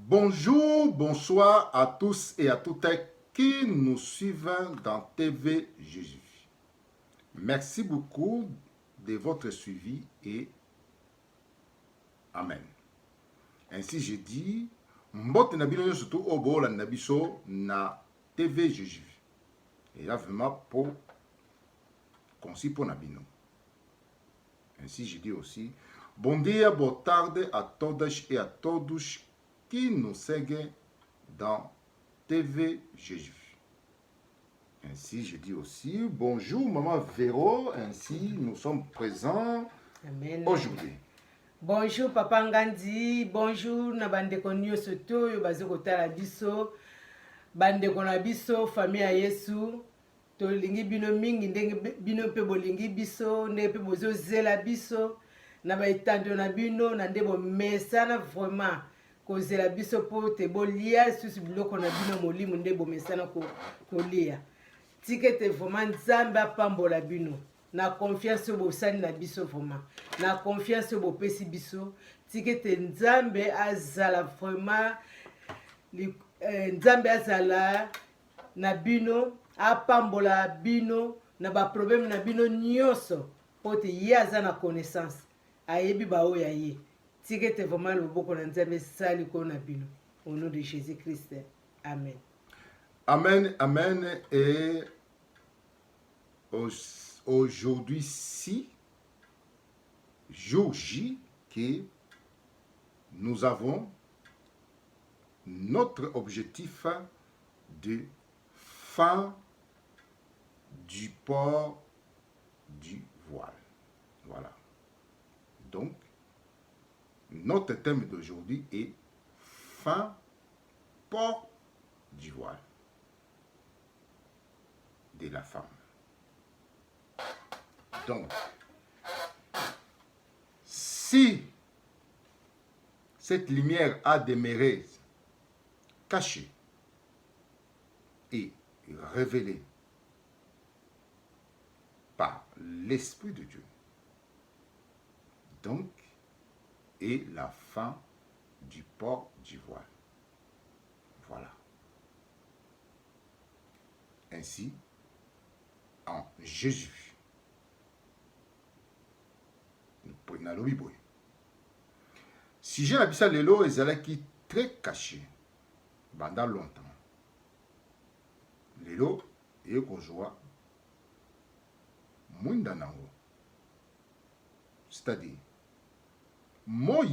Bonjour, bonsoir à tous et à toutes qui nous suivent dans TV Jésus. Merci beaucoup de votre suivi et Amen. Ainsi je dis, mbote na bino surtout au bol na biso na TV Jésus. Et là vraiment pour concis pour na bino. Ainsi je dis aussi, bon dia, boa tarde a todas e a todos qui nous seguem dans TV Jésus. Ainsi, je dis aussi bonjour Maman Véro, ainsi nous sommes présents aujourd'hui. Bonjour Papa Ngandi, bonjour na bandeko nyonso toyo bazokotala biso, bandeko na biso famille ya Yesu, tolingi bino mingi ndenge bino pe bolingi biso, ndenge pe bozozela biso na baitando na bino na ndebo mesana vraiment kozela biso po te bolia susu biloko na bino molimo ndebo mesana kolia. Tikete vraiment Nzambe apambola bino. Na confiance au bosani na biso vraiment. Na confiance au bopesi biso. Tikete Nzambe azala vraiment Nzambe azala na bino apambola bino na ba problème na bino nyonso pote ye aza na connaissance. Ayebi ba oya ye. Tikete vraiment loboko na Nzambe sali ko na bino. Au nom de Jésus-Christ. Amen. Amen, amen. Et aujourd'hui-ci, jour J, que nous avons notre objectif de fin du port du voile. Voilà. Donc, notre thème d'aujourd'hui est fin port du voile de la femme. Donc, si cette lumière a demeuré cachée et révélée par l'Esprit de Dieu, donc, est la fin du port du voile. Voilà. Ainsi, en Jésus, si j'ai l'habitude de l'eau, qui très caché pendant longtemps. L'eau est qu'on joue Mundanango. C'est-à-dire, Moi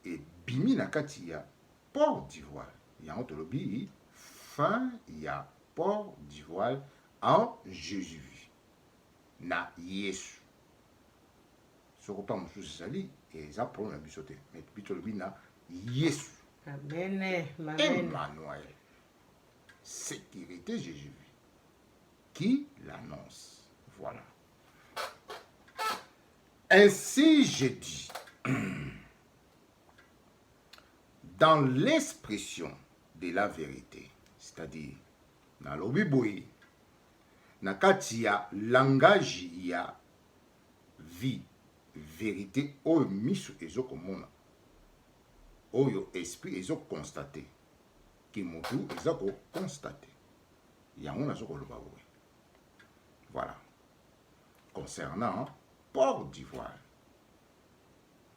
et Bimi Nakatia, port d'ivoire. Il y a un lobby, fin, il y a port d'ivoire en Jésus. Na Yesu. Ce qu'on parle de Sali, et ça prend la bisoté. Mais Bitolobi na Yesu. Amen. Emmanuel. Sécurité Jésus. Qui l'annonce. Voilà. Ainsi je dis, dans l'expression de la vérité, c'est-à-dire, dans l'obiboui, na katia langage ya vie, vérité, oyo misu ezo komona, oyo esprit ezo constaté, ki motu ezo ko constaté, yango nazo koloba boye. Voilà. Concernant port d'ivoire,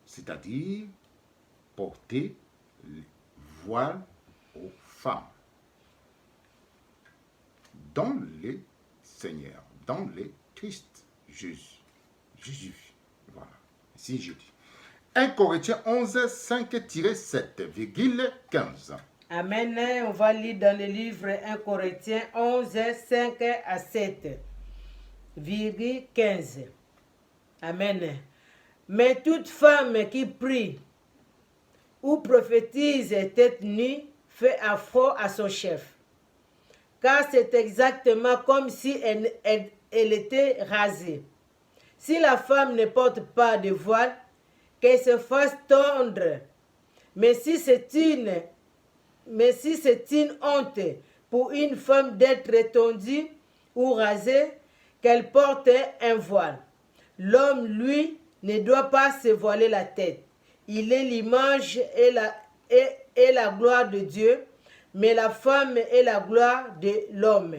c'est-à-dire porter le voile aux femmes dans le Seigneur, dans le Christ Jésus. Voilà. Si je dis 1 Corinthiens 11, 5-7,15. Amen. On va lire dans le livre 1 Corinthiens 11, 5 à 7, 15. Amen. Mais toute femme qui prie ou prophétise tête nue fait affront à son chef. Car c'est exactement comme si elle était rasée. Si la femme ne porte pas de voile, qu'elle se fasse tondre. Mais si c'est une honte pour une femme d'être tondue ou rasée, qu'elle porte un voile. L'homme, lui, ne doit pas se voiler la tête. Il est l'image et est la gloire de Dieu, mais la femme est la gloire de l'homme.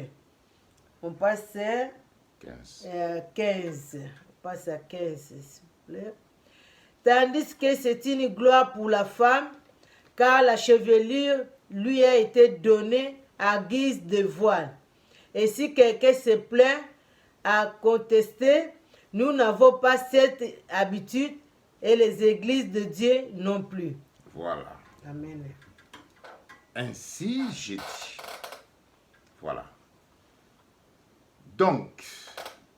On passe à 15. On passe à 15, s'il vous plaît. Tandis que c'est une gloire pour la femme, car la chevelure lui a été donnée à guise de voile. Et si quelqu'un se plaint à contester, nous n'avons pas cette habitude et les églises de Dieu non plus. Voilà. Amen. Ainsi j'ai dit. Voilà. Donc,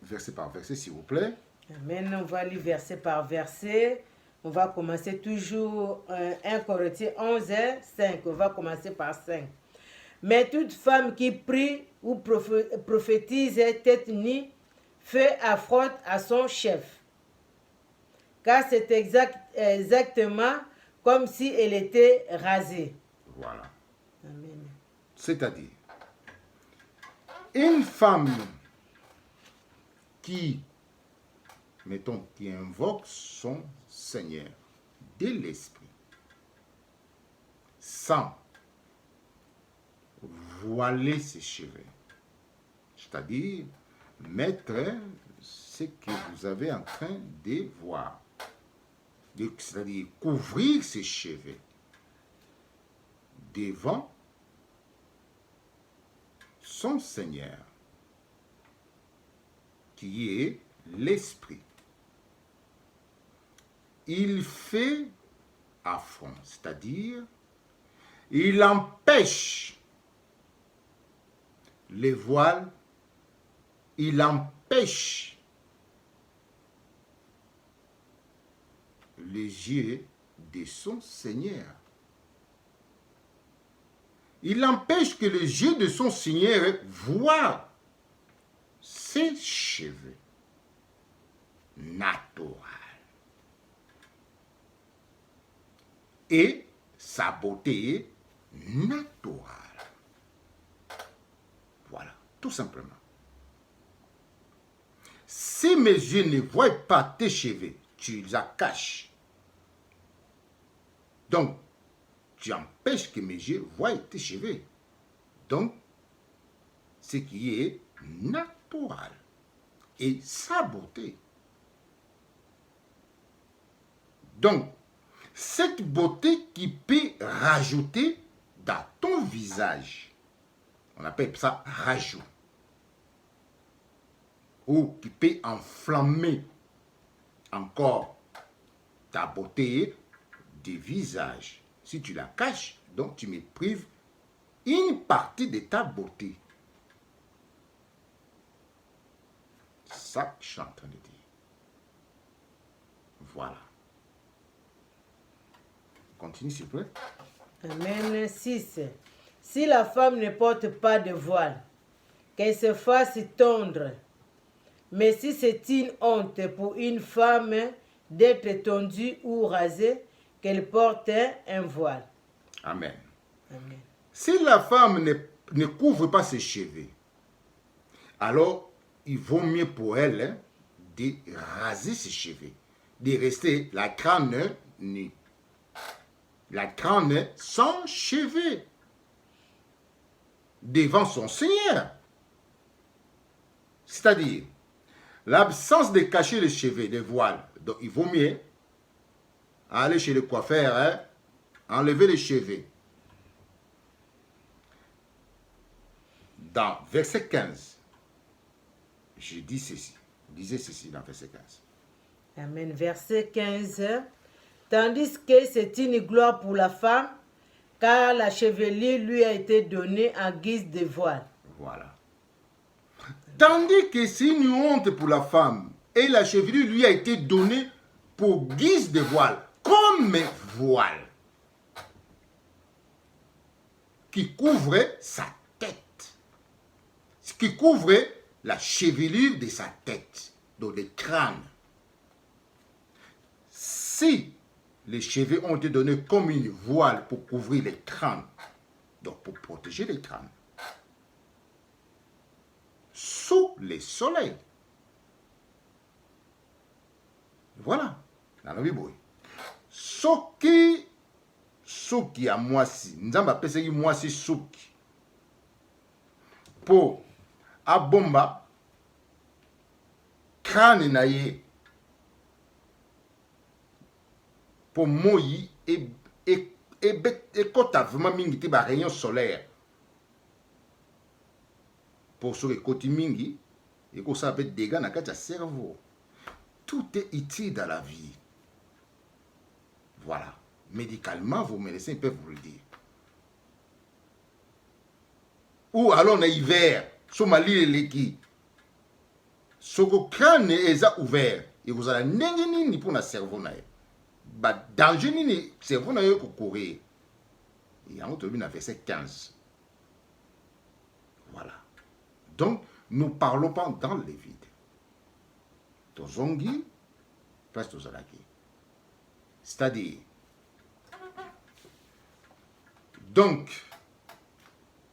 verset par verset, s'il vous plaît. Amen. On va lire verset par verset. On va commencer toujours 1 Corinthiens 11, 5. On va commencer par 5. Mais toute femme qui prie ou prophétise tête nue fait affront à son chef. Car c'est exactement comme si elle était rasée. Voilà. Amen. C'est-à-dire, une femme qui, mettons, qui invoque son Seigneur de l'esprit, sans voiler ses cheveux, c'est-à-dire mettre ce que vous avez en train de voir, c'est-à-dire couvrir ses cheveux devant son Seigneur, qui est l'Esprit. Il fait affront, c'est-à-dire il empêche les voiles, il empêche les yeux de son Seigneur. Il empêche que les yeux de son Seigneur voient ses cheveux naturels et sa beauté naturelle. Voilà, tout simplement. Si mes yeux ne voient pas tes cheveux, tu les caches. Donc, tu empêches que mes yeux voient tes cheveux. Donc, ce qui est naturel et sa beauté. Donc, cette beauté qui peut rajouter dans ton visage, on appelle ça rajout, ou qui peut enflammer encore ta beauté du visage. Si tu la caches, donc tu me prives une partie de ta beauté. C'est ça que je suis en train de dire. Voilà. Continue, s'il vous plaît. Amen. 6. Si la femme ne porte pas de voile, qu'elle se fasse tondre. Mais si c'est une honte pour une femme d'être tondue ou rasée, qu'elle porte un voile. Amen. Amen. Si la femme ne couvre pas ses cheveux, alors il vaut mieux pour elle de raser ses cheveux, de rester la crâne nue. La crâne sans cheveux devant son Seigneur. C'est-à-dire, l'absence de cacher les cheveux, les voiles. Donc, il vaut mieux aller chez le coiffeur, enlever les cheveux. Dans verset 15, je dis ceci. Lisez ceci dans verset 15. Amen. Verset 15. Tandis que c'est une gloire pour la femme, car la chevelure lui a été donnée en guise de voile. Voilà. Tandis que c'est une honte pour la femme, et la chevelure lui a été donnée pour guise de voile, comme voile, qui couvrait sa tête, qui couvrait la chevelure de sa tête, donc le crâne. Si les cheveux ont été donnés comme une voile pour couvrir les crânes, donc pour protéger les crânes, sous le soleil. Voilà, dans la Bible. suki ya mwasi nzambe apesaki mwasi suki po abomba crâne na ye po moi ekota vraiment mingi te ba rayon solaire pour soki ekoti mingi ekosala mpe dégâts na kati ya cerveau. Tout est utile dans la vie. Voilà. Médicalement, vos médecins peuvent vous le dire. Ou alors on a hiver, somali leki. Soko crâne est ouvert. Et vous allez nini pour le cerveau na. Ba danger ni cerveau na yo ko courir. Et en autobus na verset 15. Voilà. Donc, nous parlons pas dans le vide. Tozongi, place tozalaki. C'est-à-dire, donc,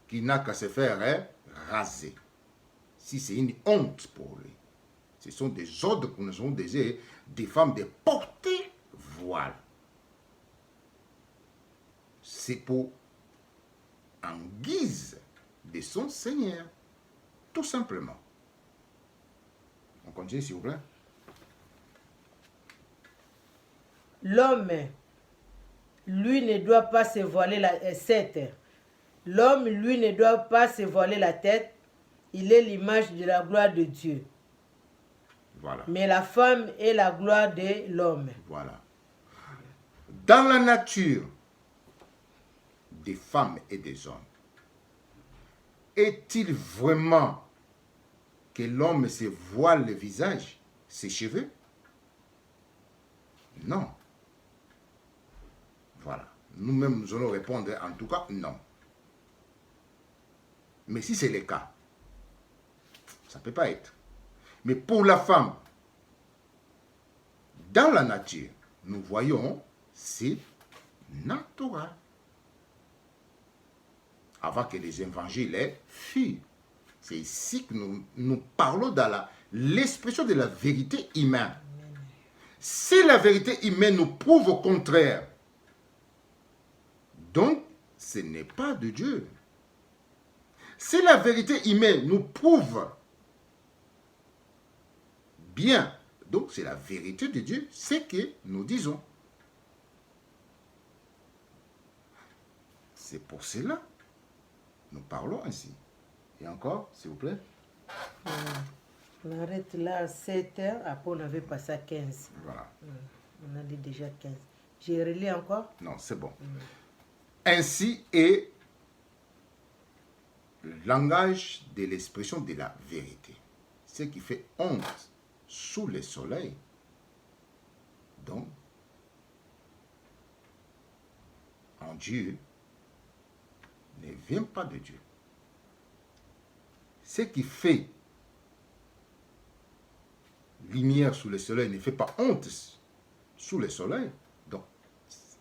qui n'a qu'à se faire raser. Si c'est une honte pour lui. Ce sont des ordres que nous avons des femmes de porter voile. C'est pour, en guise de son Seigneur. Tout simplement. On continue, s'il vous plaît. L'homme, lui, ne doit pas se voiler la tête. L'homme, lui, ne doit pas se voiler la tête. Il est l'image de la gloire de Dieu. Voilà. Mais la femme est la gloire de l'homme. Voilà. Dans la nature des femmes et des hommes, est-il vraiment que l'homme se voile le visage, ses cheveux? Non. Voilà. Nous-mêmes, nous allons répondre en tout cas non. Mais si c'est le cas, ça ne peut pas être. Mais pour la femme, dans la nature, nous voyons, c'est naturel. Avant que les évangiles fuient. C'est ici que nous parlons dans l'expression de la vérité humaine. Si la vérité humaine nous prouve au contraire, donc ce n'est pas de Dieu. Si la vérité humaine nous prouve bien, donc c'est la vérité de Dieu, c'est que nous disons. C'est pour cela nous parlons ainsi. Et encore, s'il vous plaît. On arrête là à 7 heures, après on avait passé à 15. Voilà. On a dit déjà 15. J'ai relis encore? Non, c'est bon. Ainsi est le langage de l'expression de la vérité. Ce qui fait honte sous le soleil. Donc, en Dieu, ne vient pas de Dieu. Ce qui fait lumière sous le soleil ne fait pas honte sous le soleil. Donc,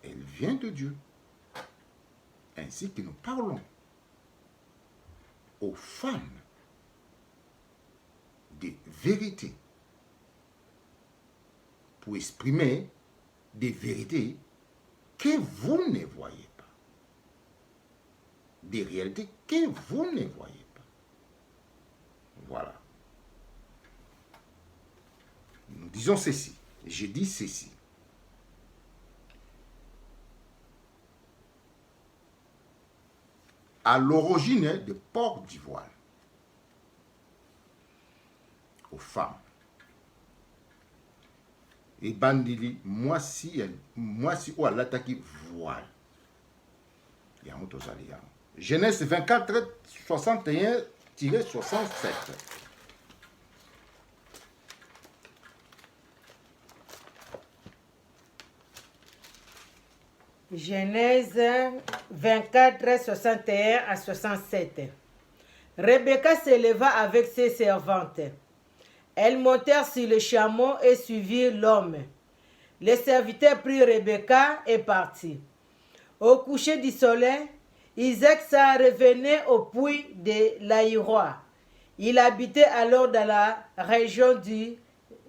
elle vient de Dieu. Ainsi que nous parlons aux femmes de vérité pour exprimer des vérités que vous ne voyez pas. Des réalités que vous ne voyez pas. Voilà. Nous disons ceci. Je dis ceci. À l'origine du port du voile aux femmes. Et bandili, moi si ou l'attaque voile. Il y a un autre alliant. Genèse 24, 61-67. Genèse 24, 61 à 67. Rebecca se leva avec ses servantes. Elles montèrent sur le chameau et suivirent l'homme. Les serviteurs prirent Rebecca et partirent. Au coucher du soleil, Isaac s'en revenait au puits de l'Aïroi. Il habitait alors dans la région du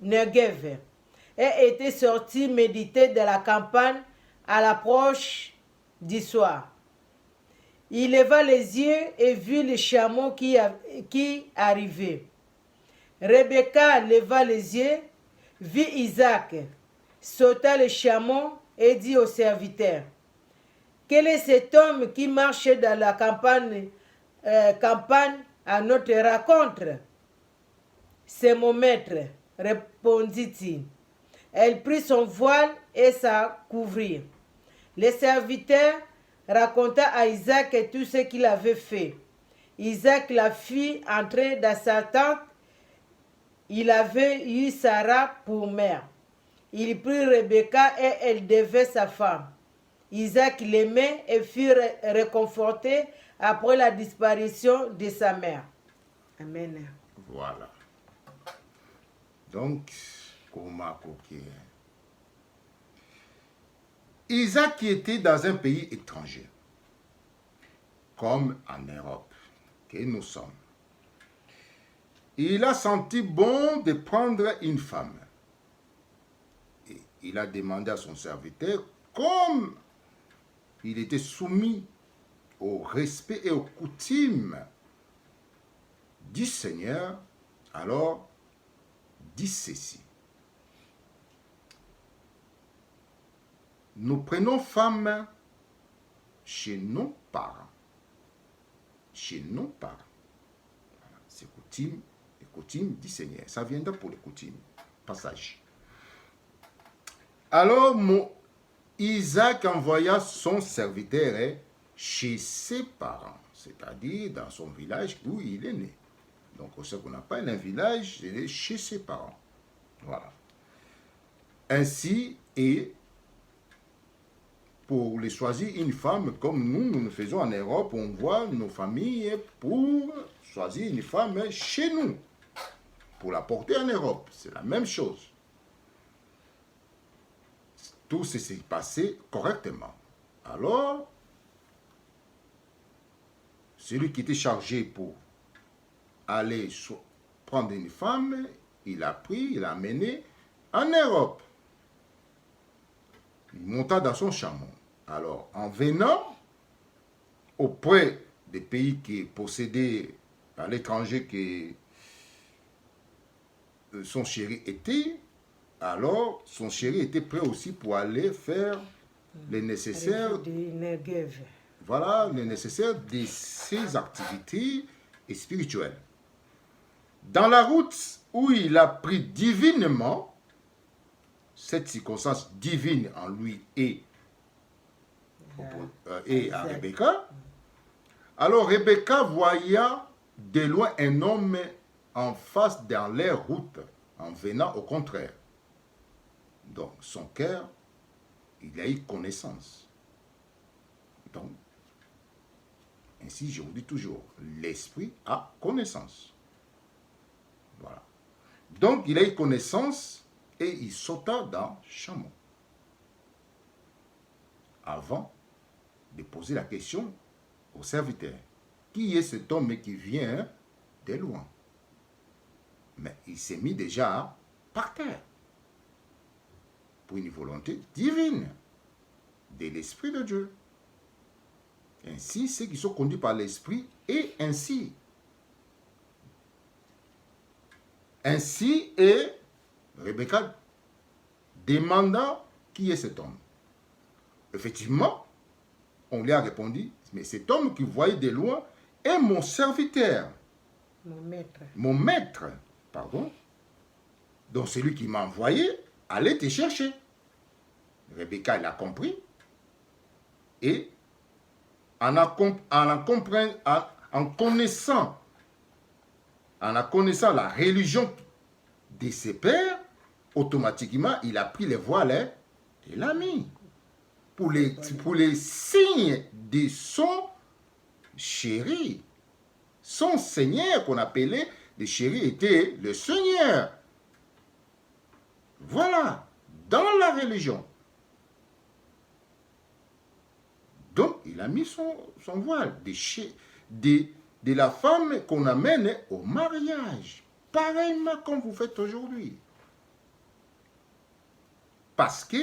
Negev et était sorti méditer de la campagne à l'approche du soir. Il leva les yeux et vit le chameau qui arrivait. Rebecca leva les yeux, vit Isaac, sauta le chameau et dit au serviteur, « Quel est cet homme qui marche dans la campagne à notre rencontre ?»« C'est mon maître, répondit-il. Elle prit son voile et s'en couvrit. Le serviteur raconta à Isaac tout ce qu'il avait fait. Isaac la fit entrer dans sa tente. Il avait eu Sarah pour mère. Il prit Rebecca et elle devint sa femme. Isaac l'aimait et fut réconforté après la disparition de sa mère. Amen. Voilà. Donc, comment coquille. Isaac qui était dans un pays étranger, comme en Europe, que nous sommes. Il a senti bon de prendre une femme. Et il a demandé à son serviteur, comme il était soumis au respect et aux coutumes du Seigneur, alors dit ceci. Nous prenons femme chez nos parents. Chez nos parents. Voilà, c'est coutume, les coutumes du Seigneur. Ça viendra pour les coutumes. Passage. Alors, Isaac envoya son serviteur chez ses parents, c'est-à-dire dans son village où il est né. Donc, ce qu'on appelle un village, c'est chez ses parents. Voilà. Ainsi, et pour les choisir une femme, comme nous le faisons en Europe, on voit nos familles pour choisir une femme chez nous, pour la porter en Europe. C'est la même chose. Tout s'est passé correctement. Alors, celui qui était chargé pour aller prendre une femme, il a pris, il a amené en Europe. Il monta dans son chameau. Alors, en venant auprès des pays qui possédaient par l'étranger que son chéri était, alors son chéri était prêt aussi pour aller faire le nécessaire, voilà, le nécessaire de ses activités spirituelles. Dans la route où il a pris divinement, cette circonstance divine en lui et à Rebecca, alors Rebecca voya de loin un homme en face dans leur route, en venant au contraire. Donc, son cœur, il a eu connaissance. Donc, ainsi, je vous dis toujours, l'esprit a connaissance. Voilà. Donc, il a eu connaissance et il sauta dans le chameau. Avant de poser la question au serviteur. Qui est cet homme qui vient de loin? Mais il s'est mis déjà par terre pour une volonté divine de l'Esprit de Dieu. Ainsi, ceux qui sont conduits par l'Esprit, et ainsi. Ainsi est Rebecca demanda qui est cet homme. Effectivement, on lui a répondu, mais cet homme qui voyait de loin est mon serviteur. Mon maître. Mon maître, pardon. Donc celui qui m'a envoyé allait te chercher. Rebecca l'a compris. Et en connaissant la religion de ses pères, automatiquement, il a pris les voiles et l'a mis. Pour les signes de son chéri. Son Seigneur, qu'on appelait le chéri, était le Seigneur. Voilà, dans la religion. Donc, il a mis son voile de la femme qu'on amène au mariage. Pareillement comme vous faites aujourd'hui. Parce que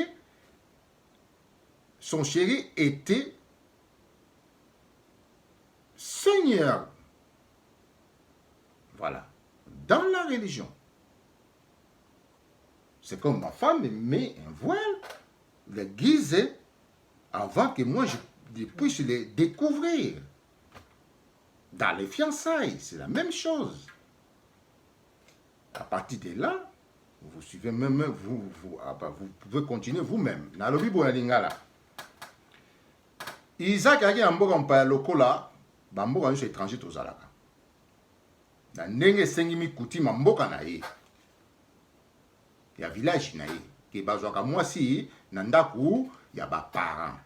son chéri était Seigneur. Voilà. Dans la religion. C'est comme ma femme met un voile, le guise, avant que moi je puisse les découvrir. Dans les fiançailles, c'est la même chose. À partir de là, vous suivez même, vous pouvez continuer vous-même. Dans le Bible, Isaac a dit en mboka lokola, bamboka nyonso étranger tozalaka. Na ndenge esengi kutima mboka na ye. Ya village na ye. Ke bazwaka mwasi na ndaku ya ba parents.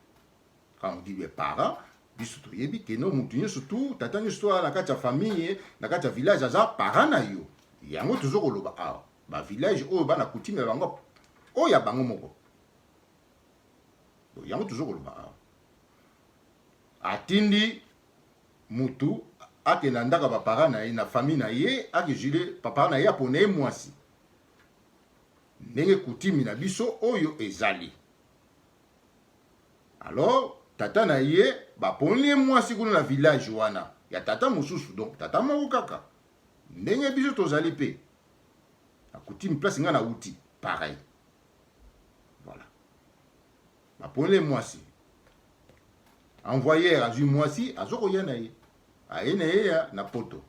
Quand on dit les parents, biso toyebi ke no mutu nyonso tu, tata nyonso to na kati ya famille, na kati ya village aza parent na yo. Yango toujours koloba awa. Ba village oyo bana coutume bango oyo ya bango moko. Yango toujours koloba awa. Atindi mutu ake na ndaka ba parent na ye na famille na ye ake jule papa na ye apone mwasi. Ndenge coutume na biso oyo ezali. Alors tata na ye baponi mwasi kuna na village wana ya tata mosusu donc tata moko kaka. Ndenge biso tozali pe. Coutume place nga na outil pareil. Voilà. Baponi mwasi. Envoyeur azui mwasi azoko ya na ye. Aye na ye na poto.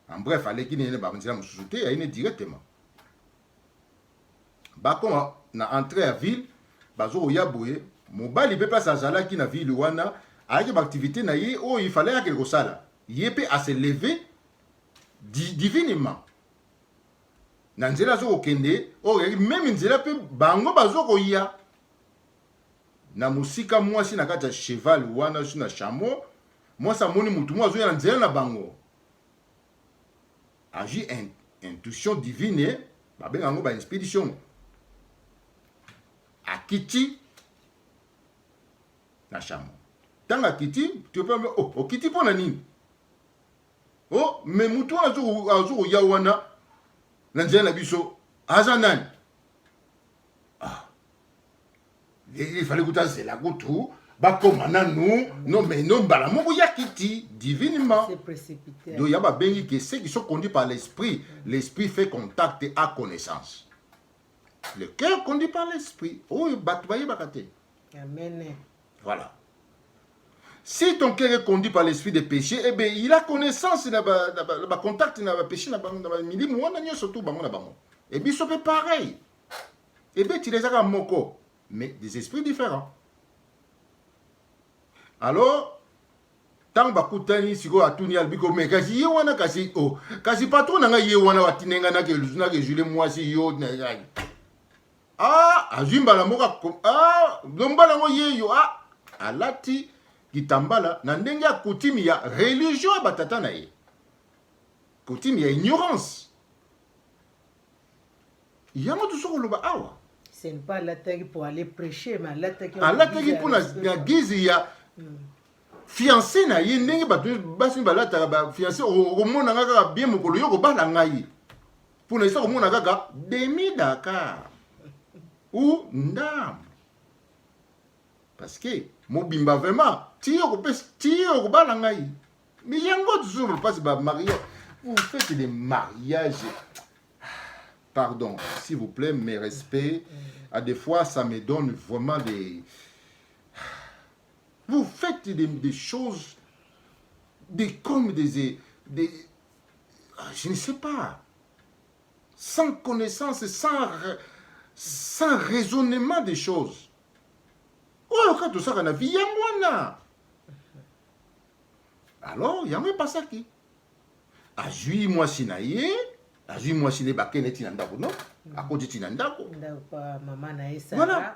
En bref, allez qui n'est pas la société, il est directement. Bakon na entrée à ville, bazo yaboué, mobile il peut pas s'azala qui na ville wana, avec activité na ye, oh il fallait quelque chose. Il peut à se lever divinement. Nanzela zo kende, oh même nzela pe bango bazo koya. Na musika mwasi na kata cheval wana sur na chameau, moi ça moni mutu moi zo ya nzela na bango. Agit intuition divine, ben en ba expédition. À Kiti, na chameau. Tant à Kiti, tu peux me oh Kiti pour nani. Oh mais mutu azu ya wana, nzela biso azanan. Ah. Il fallait que tu la goutou. Bah comme nous, non mais non bala moko ya Kiti divinement. C'est précipité. Donc il y a pas bengi que ceux qui sont conduits par l'esprit, l'esprit fait contact et a connaissance. Le cœur conduit par l'esprit. Oh batwaye bakate. Amen. Voilà. Si ton cœur est conduit par l'esprit de péché, eh bien il a connaissance na ba contact na ba péché na ba mili mwana nyo surtout bango na bango. Et bien ça fait pareil. Eh bien tu les as comme moko, mais des esprits différents. Alors, tant bakutani siko atuni albiko me kasi ye wana kasi oh kasi patron nga ye wana watinenga na ke jule mwasi yo na ngai. Ah, azimba la moka ah, lombala ngo ye yo ah, alati kitambala na ndenge ya kutimi ya religion batata na ye. Kutimi ya ignorance. Yango tout soko loba awa. C'est pas l'attaque pour aller prêcher mais l'attaque pour la guise ya fiancé na ye ndenge bato basi balata ba fiancé o mona kaka bien mokolo yoko bala ngai pour na isa mona kaka demi Dakar ou ndam parce que mobimba vraiment tio ko bala ngai mais yango toujours passe ba mariage vous faites des mariages pardon s'il vous plaît mes respects à des fois ça me donne vraiment des vous faites des choses, comme des je ne sais pas, sans connaissance, sans raisonnement des choses. Oh, quand tout ça, on a vu, il y a moi. Alors, il y a même pas ça qui. Ajui moi sinaye, ajui moi sinaye bakene tinandako non, à côté tinandako. Maman na esa. Voilà.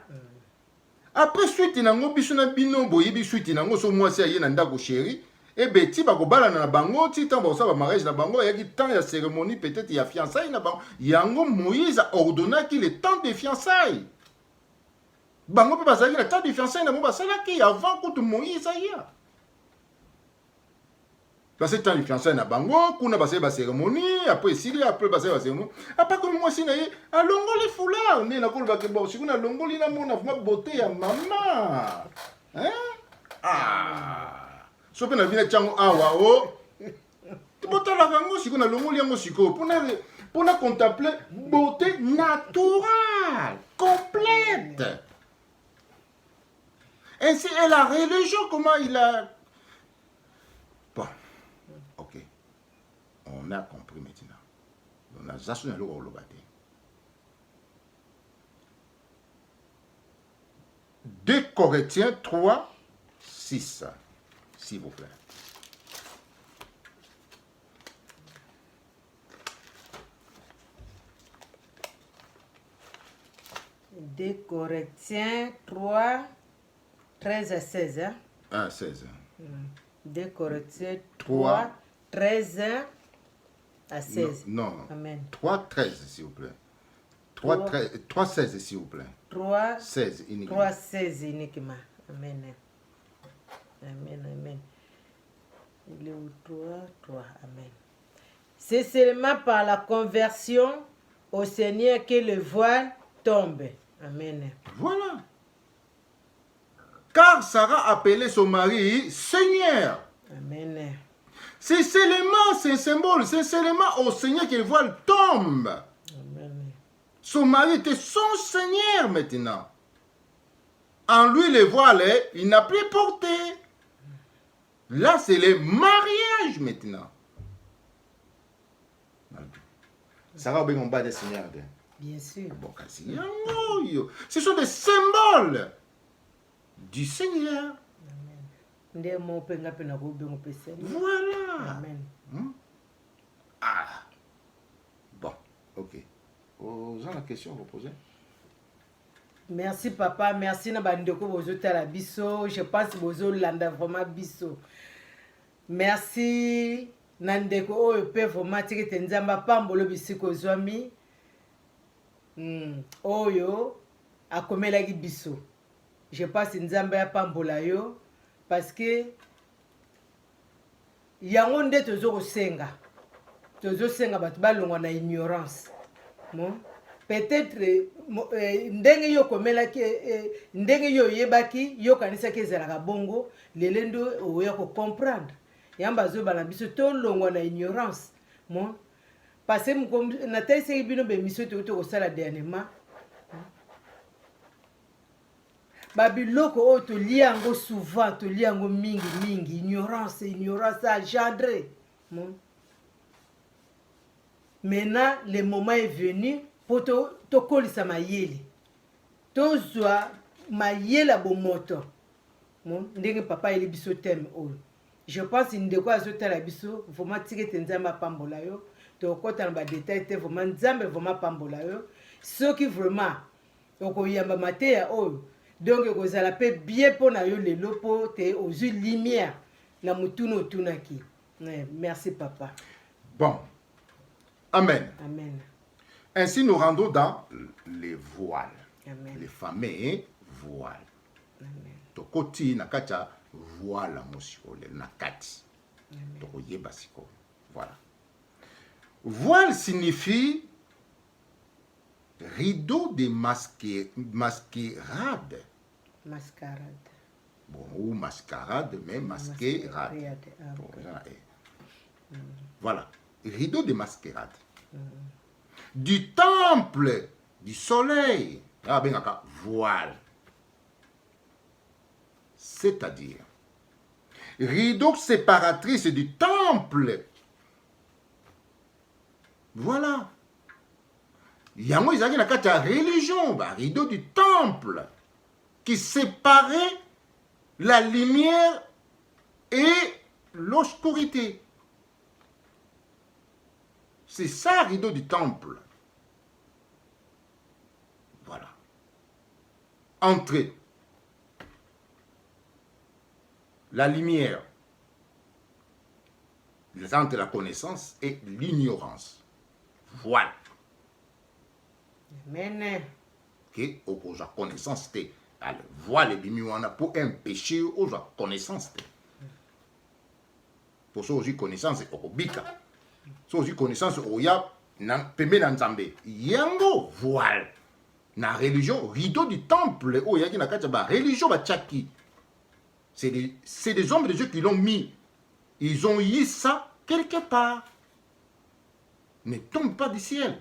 Après suite nango biso na bino boyebi suite nango so mwasi aye na ndako chéri e beti ba ko bala na bango ti temps ba sa ba mariage na bango ya ki temps ya cérémonie peut-être ya fiançailles na bango yango Moïse a ordonné qu'il le temps de fiançailles bango pe bazali na temps de fiançailles na mo ba sala ki avant que Moïse aye parce que temps de fiançailles na bango kuna ba sa ba cérémonie après sili après ba sa ba cérémonie après comme moi si na ye alongo les foulards ne na ko ba ke bo si kuna longo li na mona vraiment beauté ya maman hein ah sope na vina chango awa o botala kango siko na longoli yango siko pour contempler beauté naturelle complète. Ainsi est la religion, comment il a... Bon, ok. On a compris maintenant. On a jasonné le rôle. 2 Corinthiens 3, 6, s'il vous plaît. Deux Corinthiens 3, 13 à 16. Hein? Ah, 16. 2 Corinthiens 3, 13 à 16. Non. Amen. 3, 13, s'il vous plaît. 3, 16, s'il vous plaît. 3, 16 uniquement. 3, 16 uniquement. Amen. Amen, amen. Il est où 3, 3, amen. C'est seulement par la conversion au Seigneur que le voile tombe. Amen. Voilà. Car Sarah appelait son mari Seigneur. Amen. C'est seulement, c'est un symbole, c'est seulement au Seigneur que le voile tombe. Amen. Son mari était son Seigneur maintenant. En lui, le voile, il n'a plus porté. Là, c'est le mariage maintenant. Sarah a bas des seigneurs. Bien sûr. Ce sont des symboles du Seigneur. Voilà. Amen. Ah. Bon, ok. Vous avez la question à vous poser? Merci papa, merci na bandeko bozo tala biso. Je pense bozo landa vraiment biso. Merci nandeko oyo pe vraiment tiki nzamba pambolo bisiko zwami. Oyo akomelaki biso. Je pense nzamba ya pambola yo parce que yango nde tozo kosenga. Tozo senga batu balongwa na ignorance. Bon. Peut-être ndenge yo komelaki ndenge yo yebaki yo kanisa kezalaka bongo lelendo oya ko comprendre yamba zo bana biso to longwa na ignorance mo parce que na taise bino be miso to ko sala dernièrement babiloko o to liango souvent to liango mingi ignorance engendré mo maintenant le moment est venu pour to kolisa mayele to zwa mayela bomoto ndenge papa eli biso thème oyo je pense ndeko azotala biso vraiment tikete nzambe pambola yo to kota na ba détail te vraiment nzambe vraiment pambola yo soki vraiment okoyamba mateya oyo donc ekozala pe bien pona yo lelo po te ozwi lumière na mutuna otunaki. Merci papa. Bon, amen. Amen. Ainsi, nous rendons dans les voiles. Amen. Les fameux voiles. Amen. Tokoti nakacha voile mosiko le nakati. Tokoye basiko. Voilà. Voile signifie rideau de mascarade. Mascarade. Bon, ou mascarade, mais mascarade. Voilà. Rideau de mascarade. Du temple du soleil, voile. C'est-à-dire, rideau séparatrice du temple. Voilà. Il y a moi, ils la religion, rideau du temple, qui séparait la lumière et l'obscurité. C'est ça, rideau du temple. Voilà. Entre la lumière, entre la connaissance et l'ignorance. Voilà. Amen. Que aux connaissance te. Alors, voilà bimiwana pour un péché aux connaissance te. Pour ça aussi connaissance au bika. Ça aussi connaissance au ya na pembe na nzambe. Yango voile. Na religion rideau du temple o ya ki na kati ba religion ba chaki. C'est des hommes de Dieu qui l'ont mis. Ils ont eu ça quelque part. Ne tombe pas du ciel.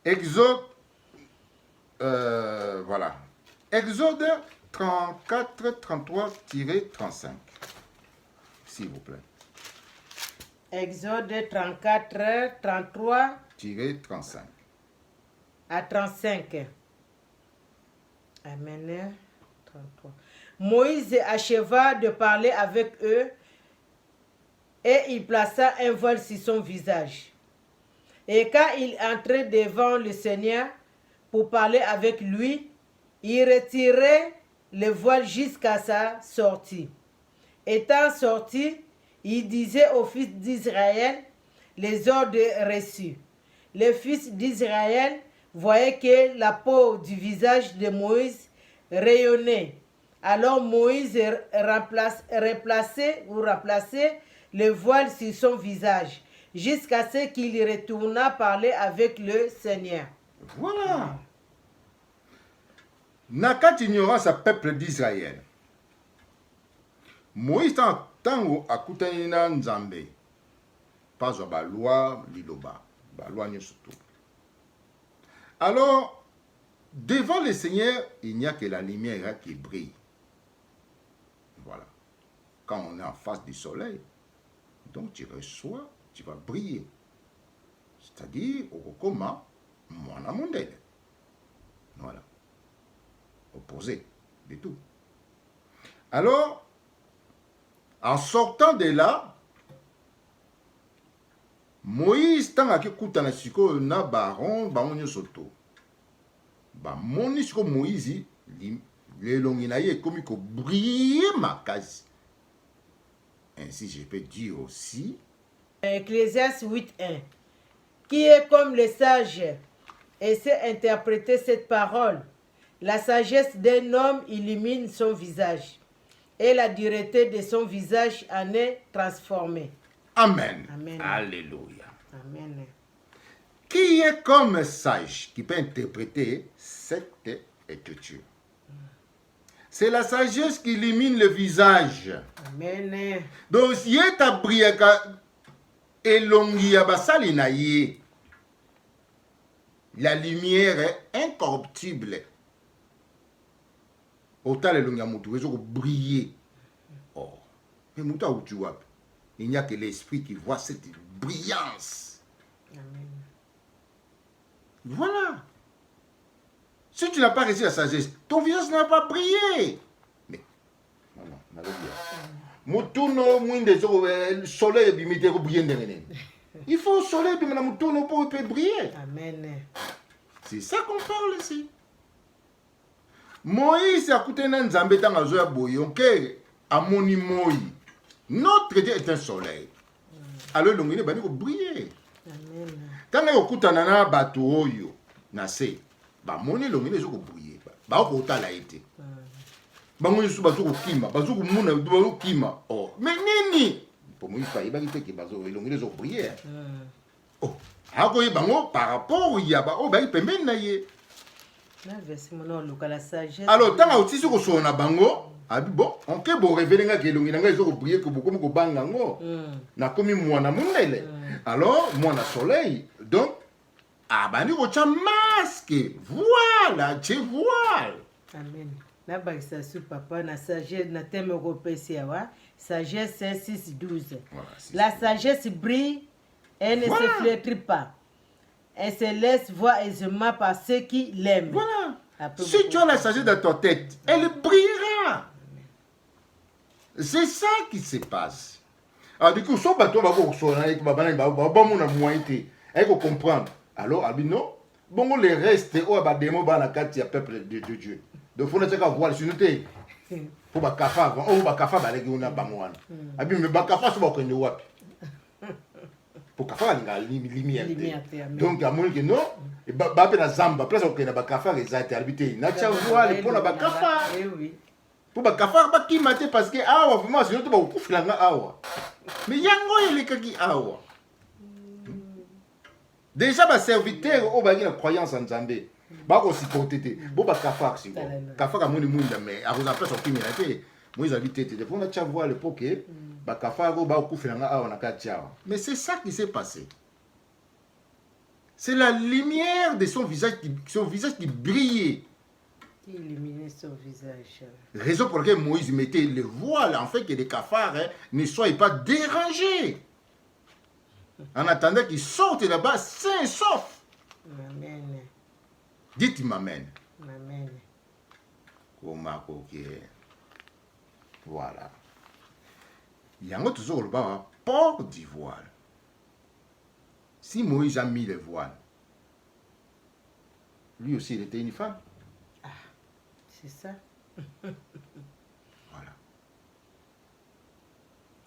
Exode, voilà. Exode 34, 33-35. S'il vous plaît. Exode 34, 33 à 35. Amen. 33. Moïse acheva de parler avec eux et il plaça un voile sur son visage. Et quand il entrait devant le Seigneur pour parler avec lui, il retirait le voile jusqu'à sa sortie. Étant sorti, il disait aux fils d'Israël les ordres reçus. Les fils d'Israël voyaient que la peau du visage de Moïse rayonnait. Alors Moïse remplaçait le voile sur son visage jusqu'à ce qu'il retourna parler avec le Seigneur. Voilà. Nakat ignorance à peuple d'Israël. Moïse tango akutani na Nzambe. Pas ba loi liloba, ba loi nyosuto. Alors, devant le Seigneur, il n'y a que la lumière qui brille. Voilà. Quand on est en face du soleil, donc tu reçois, tu vas briller. C'est-à-dire, au Kokoma, Mwana Mondele. Voilà. Opposé de tout. Alors, en sortant de là, Moïse, tant que kutana siko na baron, baron soto. Ba moni siko Moïse, le longinaye comme ko briller ma case. Ainsi, je peux dire aussi. Ecclésiaste 8.1. Qui est comme les sages et sait interpréter cette parole. La sagesse d'un homme illumine son visage et la dureté de son visage en est transformée. Amen. Amen. Alléluia. Amen. Qui est comme sage qui peut interpréter cette écriture? C'est la sagesse qui illumine le visage. Amen. Donc, si tu as brillé et l'ongia basali na ye, la lumière est incorruptible. Autant les longia moutou, ils ont brillé. Oh, mais mouta où tu vois, il n'y a que l'esprit qui voit cette brillance. Amen. Voilà. Si tu n'as pas reçu la sagesse, ton visage n'a pas brillé. Mais, non, on avait dit. Moutono, le soleil bimité pour briller. Il faut le soleil bimité moutono pour briller. Amen. C'est ça qu'on parle ici. Moïse a écouté un Nzambe dans la joie boyon que amoni moi. Notre Dieu est un soleil. Alors l'ongine va nous briller. Amen. Quand on écoute nana bateau yo na se ba moni l'ongine zo ko briller. Ba ko tala été. Bango su bazo ko kima, bazo ko muna bazo kima. Oh, mais nini? Pour moi il fallait ba ki bazo l'ongine zo briller. Oh, ako y bango par rapport y a ba o ba y pembe na ye. Alors, tant que tu es na bango, bon, on peut vous révéler que l'on a briller que beaucoup de bango. Na comme moi na mundele. Alors, moi na soleil. Donc, abani ko cha masque. Voilà, tu vois. Amen. Na ba ça sur papa na sagesse na thème européen wa. Sagesse 6:12. La sagesse brille et ne se flétrit pas. Elle se laisse voir aisément par ceux qui l'aiment. Voilà. Si tu as la sagesse dans ta tête, elle brillera. C'est ça qui se passe. Alors, du coup, si tu vas comprendre. Alors, Albino, bon, les restes, on va démo dans la carte, il y a peuple de Dieu. Donc, il faut voir les unités. Il faut que kafa, on va kafa, bah, les gens ont bangouan. Abi, mais bah, kafa, c'est pas qu'on y voit. Pour kafa la lumière. Donc à mon que non et ba na zamba place que na ba kafa les a été habité na cha voile pour na ba kafa pour ba kafa ba ki maté parce que awa vraiment sinon tu vas kufila nga awa mais yango il est kaki awa déjà ba serviteur au ba la croyance en Nzambe bako supporter te bo ba kafak siko kafak amoni mwinda mais akoza pesa okimela te Moïse a dit tete pour na voile l'époque ba kafak ba okufela nga awa na kati awa. Mais c'est ça qui s'est passé. C'est la lumière de son visage qui brillait. Qui illuminait son visage. Raison pour laquelle Moïse mettait le voile, en fait, que les cafards ne soient pas dérangés. En attendant qu'ils sortent là-bas sains et saufs. Amen. Dites m'amen. Amen. Voilà. Il y a toujours le port du voile. Si Moïse a mis le voile, lui aussi il était une femme. Ah, c'est ça. Voilà.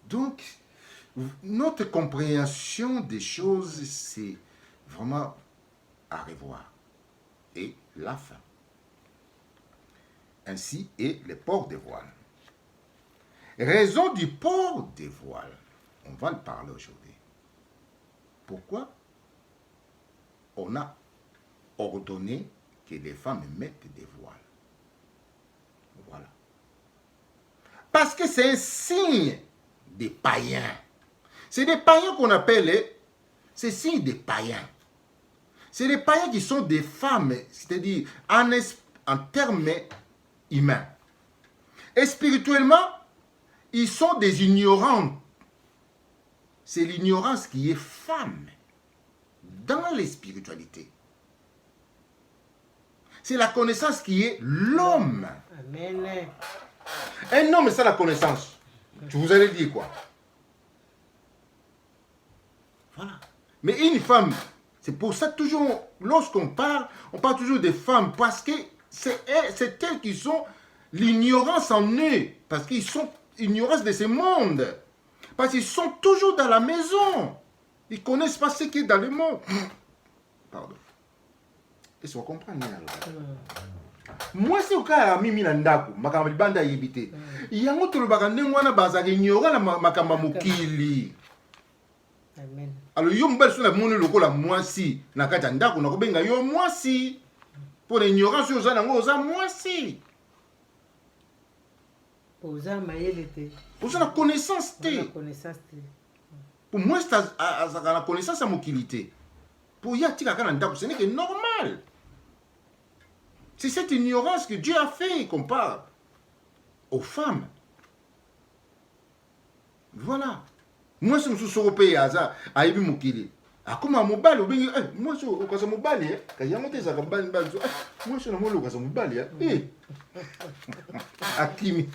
Donc, notre compréhension des choses, c'est vraiment à revoir. Et la fin. Ainsi est le port des voiles. Raison du port des voiles. On va le parler aujourd'hui. Pourquoi on a ordonné que les femmes mettent des voiles? Voilà. Parce que c'est un signe des païens. C'est des païens qu'on appelle, c'est signe des païens. C'est des païens qui sont des femmes, c'est-à-dire en termes humains. Et spirituellement, ils sont des ignorants. C'est l'ignorance qui est femme dans les spiritualités. C'est la connaissance qui est l'homme. Amen. Un homme, c'est la connaissance. Vous allez dire quoi? Voilà. Mais une femme, c'est pour ça toujours, lorsqu'on parle, on parle toujours des femmes parce que c'est elles qui sont l'ignorance en eux. Parce qu'ils sont ignorance de ce monde. Parce qu'ils sont toujours dans la maison. Ils ne connaissent pas ce qui est dans le monde. Pardon. Est-ce qu'on comprend? Moi, c'est au cas où Mimi Nandaku, Makamba Banda Yibite. Il y a un autre bagandengwana bazar ignorant la Makamba Mukili. Amen. Alors, yo mbel sur la mone loko la moi si. Nakata Ndaku, Nakobenga yo moi si. Pour l'ignorance, aux gens, moi si. Pour la connaissance, pour moi, c'est la connaissance à mon qualité. Pour y avoir ce n'est que normal. C'est cette ignorance que Dieu a fait qu'on parle aux femmes. Voilà. Moi, je suis européen, à Ibi Mukili. Ah, comme à Mobile, moi, je suis au cas de Mobile, quand il y a un ça moi, je suis au cas de Mobile. Akimi.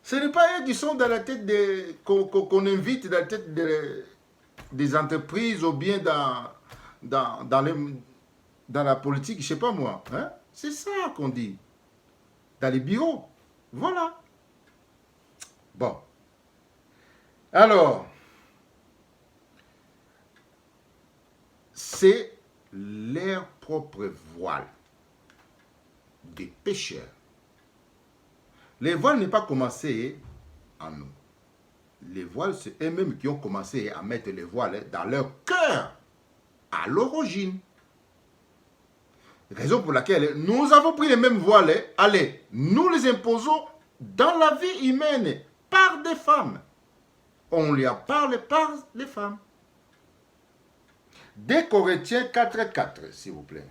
Ce n'est pas eux qui sont dans la tête qu'on invite dans la tête des entreprises ou bien dans la politique, je ne sais pas moi. Hein? C'est ça qu'on dit. Dans les bureaux. Voilà. Bon. Alors, c'est leur propre voile des pécheurs. Les voiles n'ont pas commencé en nous. Les voiles, c'est eux-mêmes qui ont commencé à mettre les voiles dans leur cœur à l'origine. Raison pour laquelle nous avons pris les mêmes voiles. Allez, nous les imposons dans la vie humaine par des femmes. On les parle par les femmes. 2 Corinthiens 4:4, s'il vous plaît.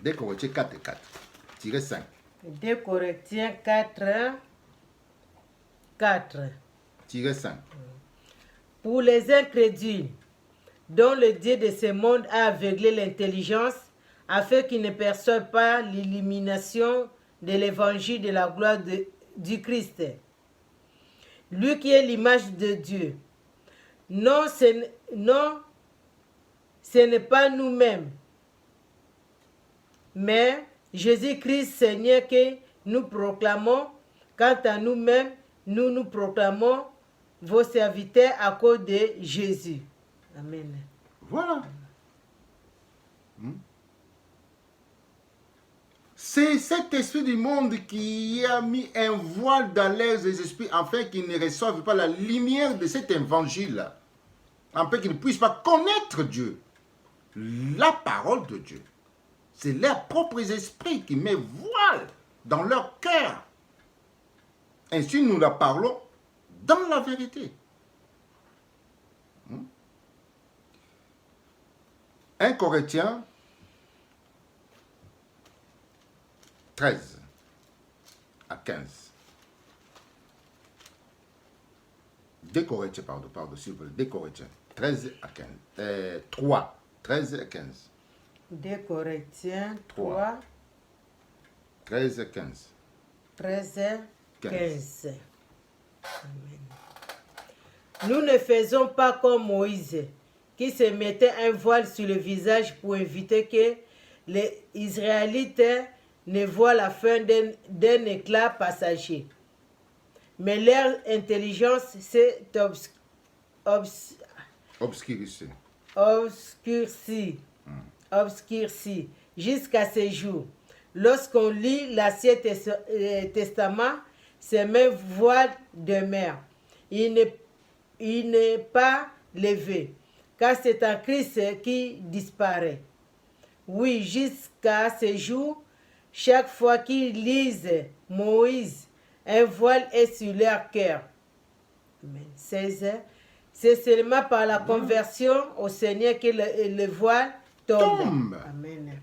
2 Corinthiens 4:4-5. 2 Corinthiens 4:4-5. Pour les incrédules, dont le Dieu de ce monde a aveuglé l'intelligence, afin qu'ils ne perçoivent pas l'illumination de l'évangile de la gloire du Christ. Lui qui est l'image de Dieu. Non, ce n'est pas nous-mêmes, mais Jésus-Christ Seigneur que nous proclamons. Quant à nous-mêmes, nous proclamons vos serviteurs à cause de Jésus. Amen. Voilà. C'est cet esprit du monde qui a mis un voile dans leurs esprits afin qu'ils ne reçoivent pas la lumière de cet évangile, afin qu'ils ne puissent pas connaître Dieu, la parole de Dieu. C'est leurs propres esprits qui mettent voile dans leur cœur. Ainsi, nous la parlons dans la vérité. 1 Corinthiens 13 à 15. 2 Corinthiens, pardon, s'il vous plaît. 2 Corinthiens 13 à 15. 3, 13 à 15. 2 Corinthiens 3, 13 à 15. 13, 15. Amen. Nous ne faisons pas comme Moïse, qui se mettait un voile sur le visage pour éviter que les Israélites ne voient la fin d'un éclat passager. Mais leur intelligence s'est obscurcie jusqu'à ce jour. Lorsqu'on lit l'Ancien Testament, ces mêmes voiles demeurent. Il n'est pas levé, car c'est un Christ qui disparaît. Oui, jusqu'à ce jour, chaque fois qu'ils lisent Moïse, un voile est sur leur cœur. Amen. 16. C'est seulement par la conversion au Seigneur que le voile tombe. Amen.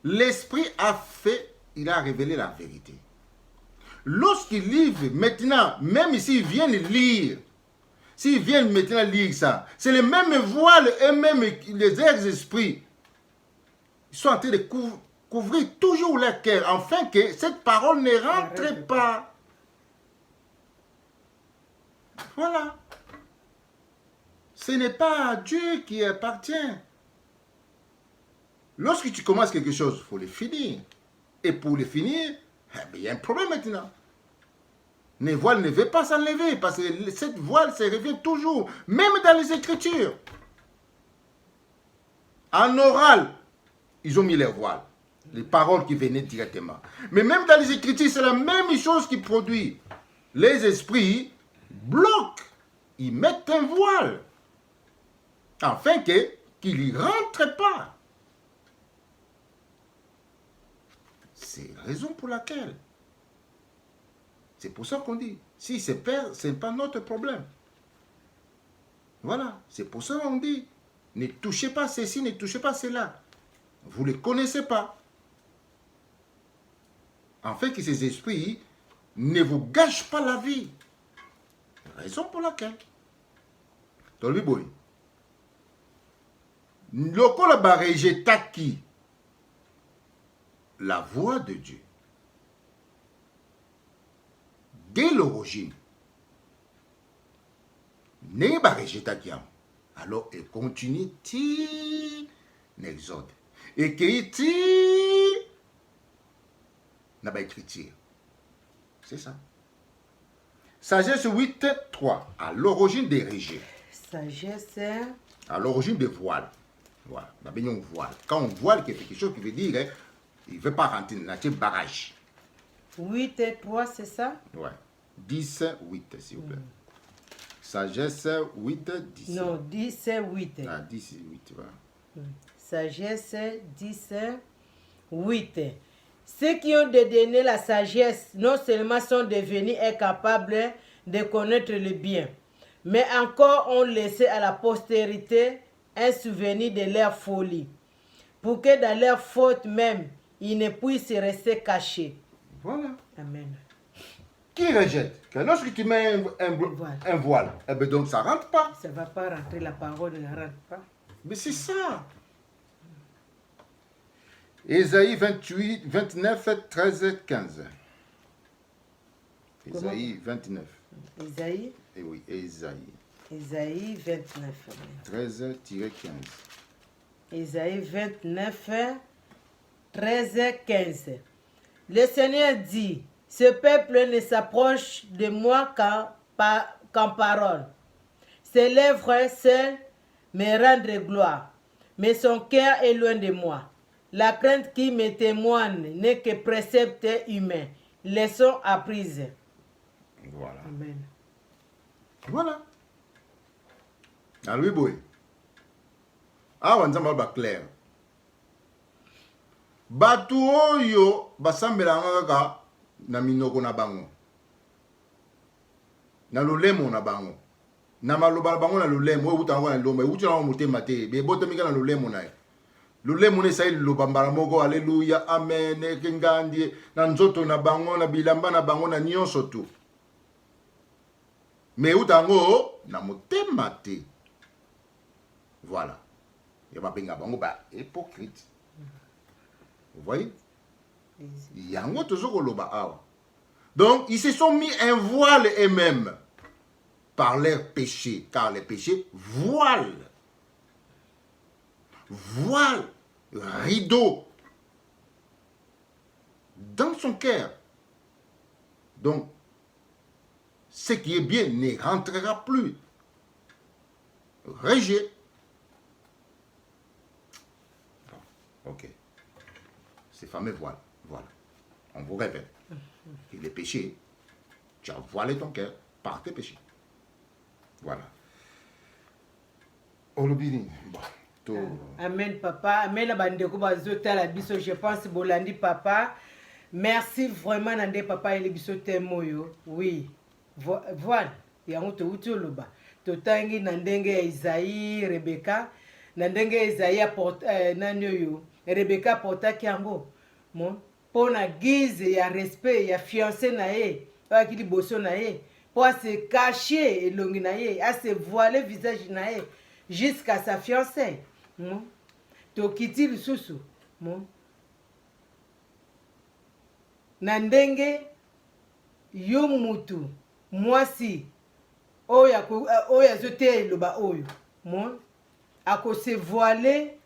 L'Esprit il a révélé la vérité. Lorsqu'ils lisent maintenant, même s'ils viennent lire, s'ils viennent maintenant lire ça, c'est le même voile et même les esprits. Ils sont en train de couvrir toujours leur cœur, afin que cette parole ne rentre pas. Voilà. Ce n'est pas à Dieu qui appartient. Lorsque tu commences quelque chose, il faut le finir. Et pour le finir, il y a un problème maintenant. Les voiles ne veulent pas s'enlever, parce que cette voile se revient toujours, même dans les Écritures. En oral, ils ont mis les voiles, les paroles qui venaient directement. Mais même dans les Écritures, c'est la même chose qui produit. Les esprits bloquent, ils mettent un voile, afin qu'il n'y rentre pas. C'est la raison pour laquelle. C'est pour ça qu'on dit, si c'est perd, ce n'est pas notre problème. Voilà, c'est pour ça qu'on dit, ne touchez pas ceci, ne touchez pas cela. Vous ne les connaissez pas. Afin que ces esprits ne vous gâchent pas la vie. Raison pour laquelle. Tolbi boy. Lokola ba rejetaki la voix de Dieu. Dès l'origine, ne ba rejetaki. Alors il continue n'exode. Et qu'il n'a pas écriture. C'est ça. Sagesse 8, 3. À l'origine des rejets. Sagesse. À l'origine des voiles. Voilà. On voile. Quand on voile quelque chose qui veut dire, il ne veut pas rentrer dans un barrage. 8 et 3, c'est ça? Ouais. 10, 8, s'il vous plaît. Sagesse 8, 10. Non, 10, 8. Ah, 10, 8, voilà. Sagesse 10, 8. Ceux qui ont dédaigné la sagesse, non seulement sont devenus incapables de connaître le bien, mais encore ont laissé à la postérité un souvenir de leur folie, pour que dans leur faute même, ils ne puissent rester cachés. Voilà. Amen. Qui rejette? Que lorsque tu mets un voile, eh bien donc ça ne rentre pas. Ça ne va pas rentrer, la parole ne rentre pas. Mais c'est ça. Ésaïe 28, 29, 13, 15. Ésaïe 29. Ésaïe? Eh oui, Ésaïe. Ésaïe 29. 13-15. Ésaïe 29, 13, 15. Le Seigneur dit, ce peuple ne s'approche de moi qu'en parole. Ses lèvres seules me rendent gloire, mais son cœur est loin de moi. La crainte qui me témoigne n'est que précepte humain, leçon apprise. Voilà. Amen. Voilà. Aloui boy. Awa nzamba ba clair. Batu oyo basambela kaka na minoko na bango. Na lolemo na bango. Na maloba bango na lolemo oyo utango na lomba, uti na motema te. Be botemika na lolemo na ye. Lolemo ne sai lobambara moko alléluia amen kengandi na nzoto na bango na bilamba na bango na nyonso tu. Mais utango na motema te. Voilà. Il va benga bango ba hypocrite. Vous voyez? Yango toujours loba awa. Donc ils se sont mis un voile eux-mêmes par leurs péchés, car les péchés voilent. Voile, rideau dans son cœur. Donc ce qui est bien ne rentrera plus. Rejet. Ok. Ces fameux voiles. Voilà. On vous répète que les péchés, tu as voilé ton cœur par tes péchés. Voilà. Olobini. Bon. Amen, papa. Amen, abandeko bazota la biso. Je pense bolandi, papa. Merci vraiment, nande papa, et biso temoyo. Oui. Voilà. Yango to uti oloba. Totangi nandenge ya Isaïe, Rebecca. Nandenge ya Isaïe nanyoyo. Rebecca portaki yango. Mon. Pour na guise ya respect, ya fiancé na ye. Pour qu'il bosso na ye. Pour se cacher elongi na ye. A se voiler visage na ye. Jusqu'à sa fiancée. Mon. Tokiti lisusu. Mon. Nandenge yo mutu. Mwasi. Oya zote loba oyo. Mon. Ako se voiler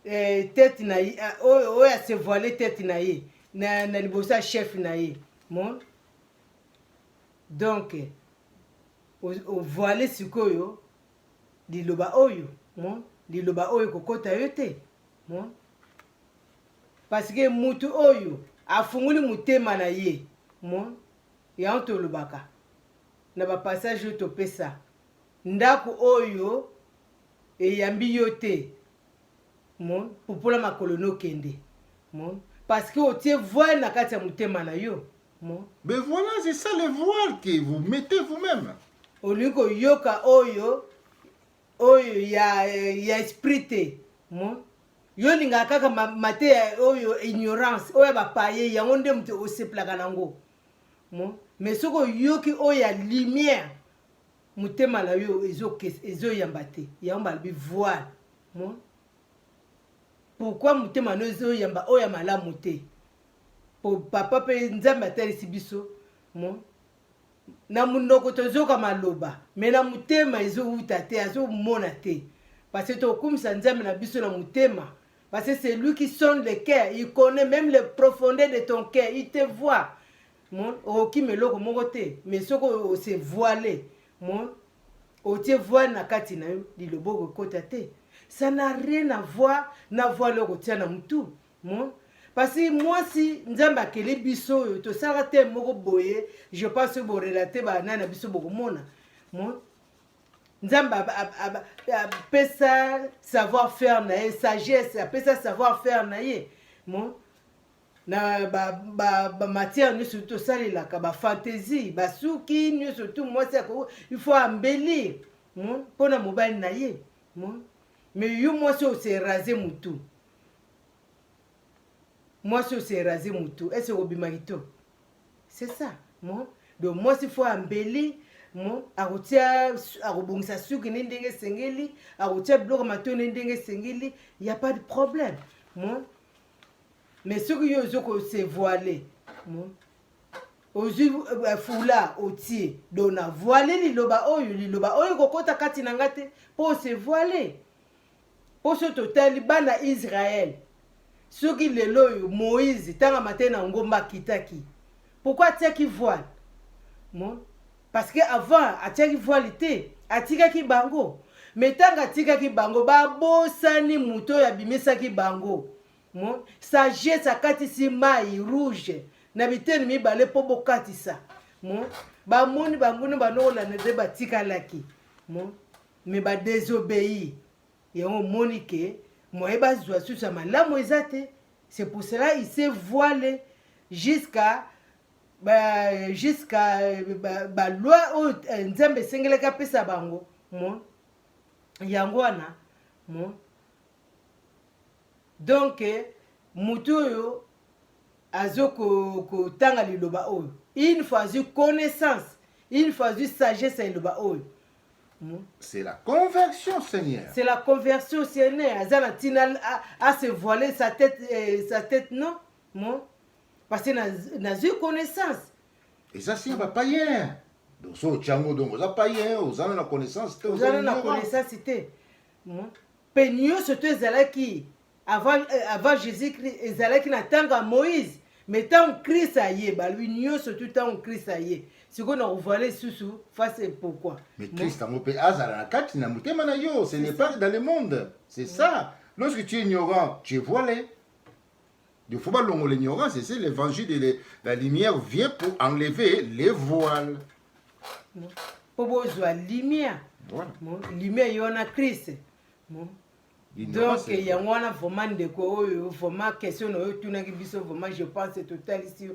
tête na ye. Oya se voiler tête na ye. Na libosa chef na ye. Mon. Donc, o voiler sikoyo. Di loba oyo. Mon. Di loba oyo kokota yote. Mon. Parce que mutu oyo. Afunguli mutema na ye. Mon. Ya onto lobaka. Na ba passage yo topesa. Ndako oyo eyambi yo te. Mon. Popola makolono kende. Mon. Parce que otie voile na kati ya mutema na yo. Mon. Mais voilà, c'est ça les voiles que vous mettez vous-même. Oliko yoka oyo. Oyo ya esprit te. Mon. Yo linga kaka mate oyo ignorance. Oyo ba paye yango nde mte oseplaka nango. Mon. Mais soko yoki oya lumière. Mutema na yo ezo yambate. Yamba bi voile. Mon. Pourquoi mutema no ezo yamba oya malamu te? Pour papa pe nzambe atalisi biso. Mon. Na munoko tozoka maloba. Mais na mutema ezo uta te, azo mona te. Parce que to kumisa nzambe na biso na mutema. Parce que c'est lui qui sonde le cœur. Il connaît même les profondeurs de ton cœur. Il te voit. Mon, oki meloko moko te. Mais soko o se voilé. Mon, o te voit na kati na yo di loboko kota te. Ça n'a rien à voir na voile ko tia na mutu. Mon, parce que moi si nzamba kele biso yo to sala te moko boye, je pense que bo relater ba na biso boko mona. Mon, nzamba pesa savoir-faire na ye, sagesse, pesa savoir-faire na ye. Mon, na ba matière nous surtout ça la ba fantaisie ba souki nous surtout moi c'est il faut embellir mon pona mobile na ye mon mais yo moi c'est raser mutu moi c'est raser mutu est-ce que bimarito c'est ça mon donc moi il faut embellir mon arotia arobongisa souki ndenge sengeli arotia bloc matone ndenge sengeli il y a pas de problème mon. Mais ce que yo se voilé, ozu fula otie dona voilé liloba oyo kokota kati na ngate pour se voiler. Pour ce total bana Israël. Ce qui lelo Moïse tanga matena ngomba kitaki. Pourquoi tiaki voile? Parce que avant atiaki voile te, atikaki bango. Mais tanga atikaki bango ba bosani muto ya bimesaki bango. Mon sagesse akatisi mai rouge na biteni mibale po bokatisa. Mon bamoni banguna banolanda nde batikalaki. Mon me ba désobéir. Et on monique moi bazwa susa malamu ezate. C'est pour cela il s'est voilé jusqu'à loi nzambe sengelaka pesa bango. Mon yango wana mon donc mutu oyo azokotanga liloba oyo une fois azwi connaissance une fois azwi sagesse ya liloba oyo c'est la conversion, Seigneur. C'est la conversion, Seigneur. Aza na tina à se voiler sa tête non mon parce que nazwi connaissance et ça c'est pas païen donc so chango donc oza païen ozana na connaissance te ozana na connaissance te mon pe nyonso to ezalaki avant Jésus-Christ ezalaki na ntango ya Moïse mais ntango Christ aye balui nyonso to ntango Christ aye sikoyo na kovoile lisusu face pourquoi mais Christ ango mpe azala na kati na motema na yo ce n'est pas dans le monde c'est ça lorsque tu es ignorant tu es voilé. Il faut pas longoler l'ignorance, c'est l'évangile de la lumière vient pour enlever les voiles. Pour besoin lumière. Voilà. Lumière il y en a Christ. Donc il y a vraiment de quoi vraiment question tu n'as vraiment je pense total ici.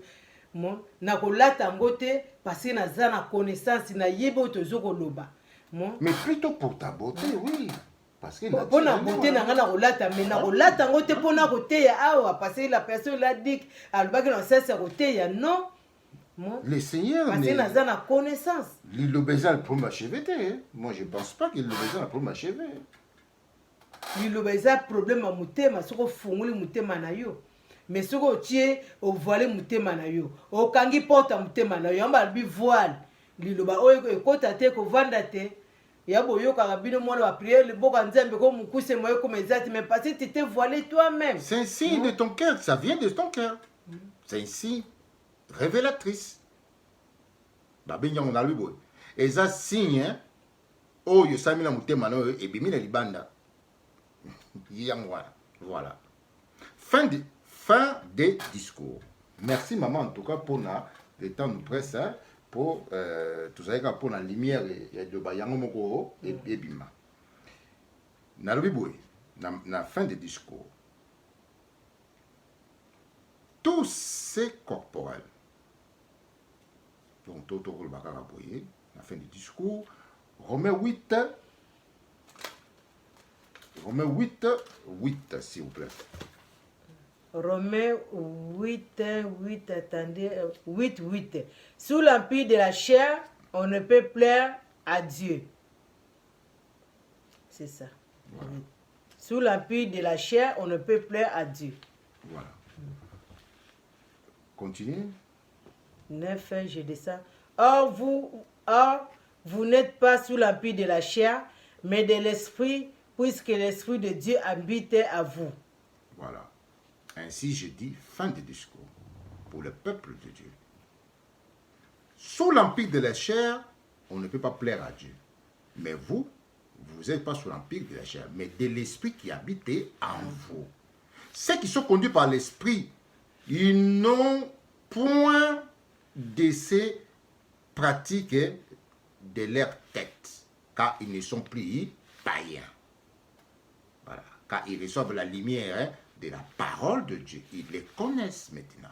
Na kolata ngote parce que na zana connaissance na yebo tozoko loba. Mais plutôt pour ta beauté, oui. Parce que pour la beauté na ngana kolata mais na kolata ngote pour na côté ya awa parce que la personne l'a dit albaki na sasa côté ya non. Le Seigneur parce que na zana connaissance. L'ilobézal pour m'achever. Moi je pense pas que l'ilobézal pour m'achever. L'ilobézal problème à mutema soko funguli mutema na yo. Mais soko tie au voile mutema na yo. O kangi porta mutema na yo amba bi voile. Liloba oyo ekota te ko vanda te. Yabo yo karabino mwana wa prière le boka nzambe ko mukuse moyo ko mezati mais parce que tu t'es voilé toi-même. C'est un signe de ton cœur, ça vient de ton cœur. C'est un signe révélatrice. Ba benja on a lui boy. Et ça signe oh yo sami na mutema na yo ebimi na libanda. Voilà. Fin des discours. Merci maman en tout cas pour le temps nous presse hein, pour tout ça pour la lumière et de bayango moko et bima. Na lobiboy na fin des discours. Tout c'est corporel. Donc tout le bakara boyer la fin du discours Romains 8 s'il vous plaît. Romains 8, attendez, 8. Sous l'empire de la chair, on ne peut plaire à Dieu. C'est ça. Voilà. Sous l'empire de la chair, on ne peut plaire à Dieu. Voilà. Continuez. 9, je descends. Or, vous n'êtes pas sous l'empire de la chair, mais de l'esprit, puisque l'esprit de Dieu habite à vous. Voilà. Ainsi, je dis fin de discours pour le peuple de Dieu. Sous l'empire de la chair, on ne peut pas plaire à Dieu. Mais vous n'êtes pas sous l'empire de la chair, mais de l'esprit qui habite en vous. Ceux qui sont conduits par l'esprit, ils n'ont point de ces pratiques de leur tête, car ils ne sont plus païens. Voilà. Car ils reçoivent la lumière de la parole de Dieu. Ils les connaissent maintenant.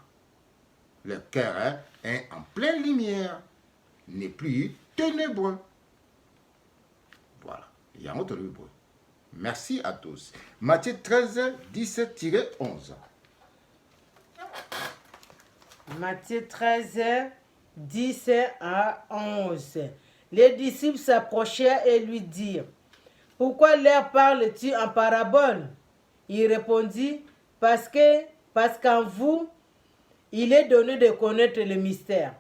Leur cœur est en pleine lumière, n'est plus ténébreux. Voilà. Il y a un autre livre. Merci à tous. Matthieu 13, 17-11. Matthieu 13, 10 à 11. Les disciples s'approchèrent et lui dirent, « Pourquoi leur parles-tu en parabole ?» Il répondit, « Parce qu'en vous, il est donné de connaître le mystère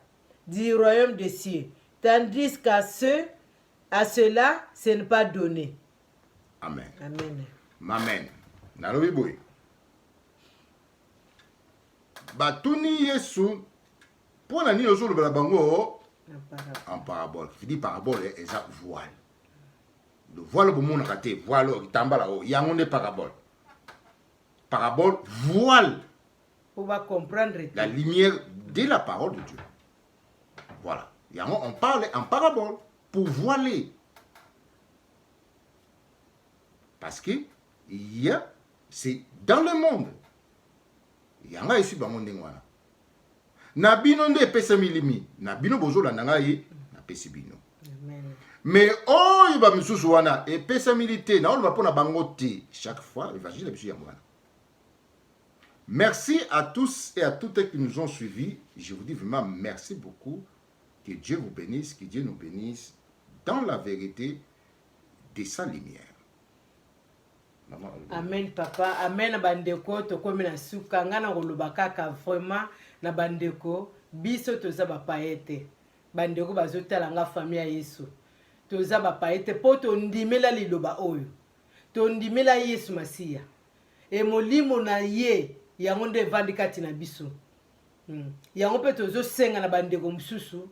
du royaume des cieux, tandis qu'à ceux-là, ce n'est pas donné. » Amen. Amen. Amen. Nalobi boy. Batuni Yesu pour nani ozo le bango en parabole. Je dis parabole et ça voile. Le voile pour mon raté, voile qui tambala o yango ne parabole. parabole voile pour comprendre la lumière de la parole de Dieu. Voilà. Et on parle en parabole pour voiler. Parce que c'est dans le monde. Il y a ici dans le monde. Nabino nde pesa milimi. Nabino bozo la nangaye na pesi bino. Mais oh il va misusu wana et pesa milité na on va pour na bangote chaque fois évangile biso ya mwana. Merci à tous et à toutes qui nous ont suivis. Je vous dis vraiment merci beaucoup. Que Dieu vous bénisse, que Dieu nous bénisse dans la vérité de sa lumière. Amen papa, amen bandeko tokomi na suka ngana koloba kaka vraiment na bandeko biso toza ba paete. Bandeko bazotala nga famille ya Yesu. Toza ba paete po tondimela liloba oyo. Tondimela Yesu Masiya. E molimo na ye yango nde evandi kati na biso. Yango mpe tozosenga na bandeko mosusu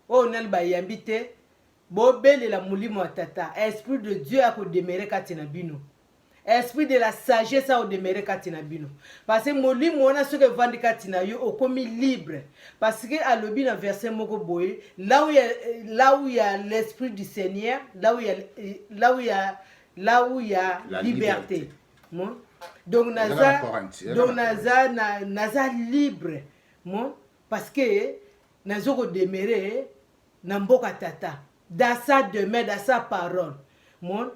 oyo nani bayambi te bobelela molimo ya tata. Esprit de Dieu akodemere kati na bino. Esprit de la sagesse akodemere kati na bino. Parce que molimo wana soki evandi kati na yo okomi libre. Parce que alobi na verset moko boye là où il y a l'esprit du Seigneur, là où il y a la liberté. Bon? Donc naza libre. Bon? Parce que nazo ko demeurer na mboka tata dans sa demeure, dans sa parole. Bon?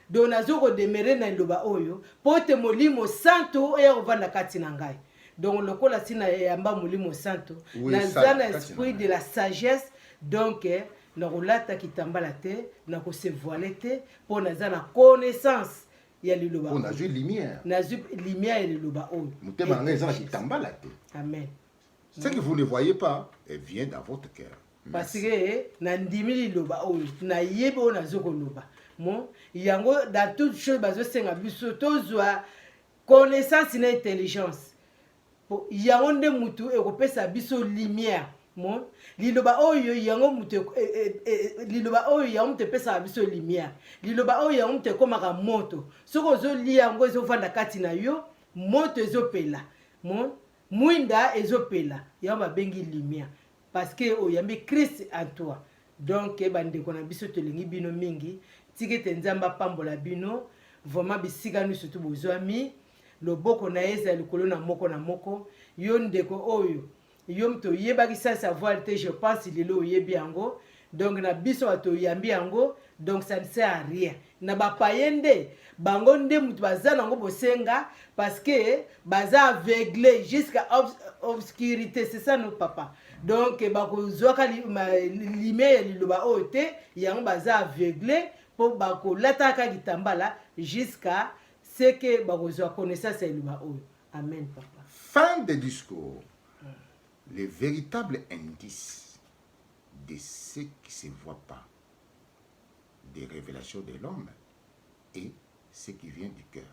Donc nazo ko demeurer na loba oyo pote molimo santo e ovanda kati na ngai. Donc lokola sina yamba molimo santo naza na esprit de la sagesse donc na rolata kitambala te na ko se voiler te pour naza na connaissance. On a joué lumière. Lumière et le loba. Amen. Ce que vous ne voyez pas, elle vient dans votre cœur. Parce que nandimi loba o na yebo na zoko loba. Mon yango dans toutes choses bazo senga biso tozwa connaissance et intelligence. Po yango nde mutu e ko pesa biso lumière. Mon liloba oyo yango mutu liloba oyo yango te pesa biso lumière. Liloba oyo yango te komaka moto. Soko zo li yango zo vanda kati na yo moto ezopela. Mon muinda ezopela yango bengi lumière parce que oyambi Christ en toi. Donc bandeko na biso tolingi bino mingi tikete nzamba pambola bino vraiment bisika nu surtout bozwami loboko na eza likolo na moko yo ndeko oyo yo mto yebaki sa savoir te je pense lelo yebi yango donc na biso ato yambi yango donc ça ne sert à rien na ba payende bango nde mutu baza nango bosenga parce que baza aveuglé jusqu'à obscurité, c'est ça nos papa. Donc bakozwaka lumière liloba ote yango baza aveuglé pour bako lataka kitambala jusqu'à ce que bakozwa connaissance liloba oyo. Amen papa. Fin de discours. Le véritable indice de ce qui ne se voit pas des révélations de l'homme et ce qui vient du cœur.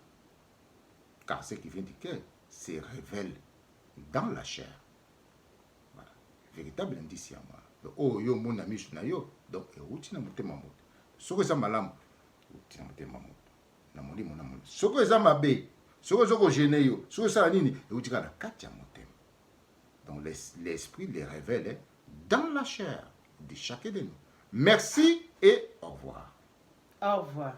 Car ce qui vient du cœur se révèle dans la chair. Voilà. Véritable indice à moi. Oh, yo, mon ami, je suis donc, et na motema moto. Soko za malamu, uti na motema moto. Na molimo na molimo. Soko za mabe, soko gêné yo, soko sa nini, et uti kana kati ya motema. Donc l'esprit les révèle dans la chair de chacun de nous. Merci et au revoir. Au revoir.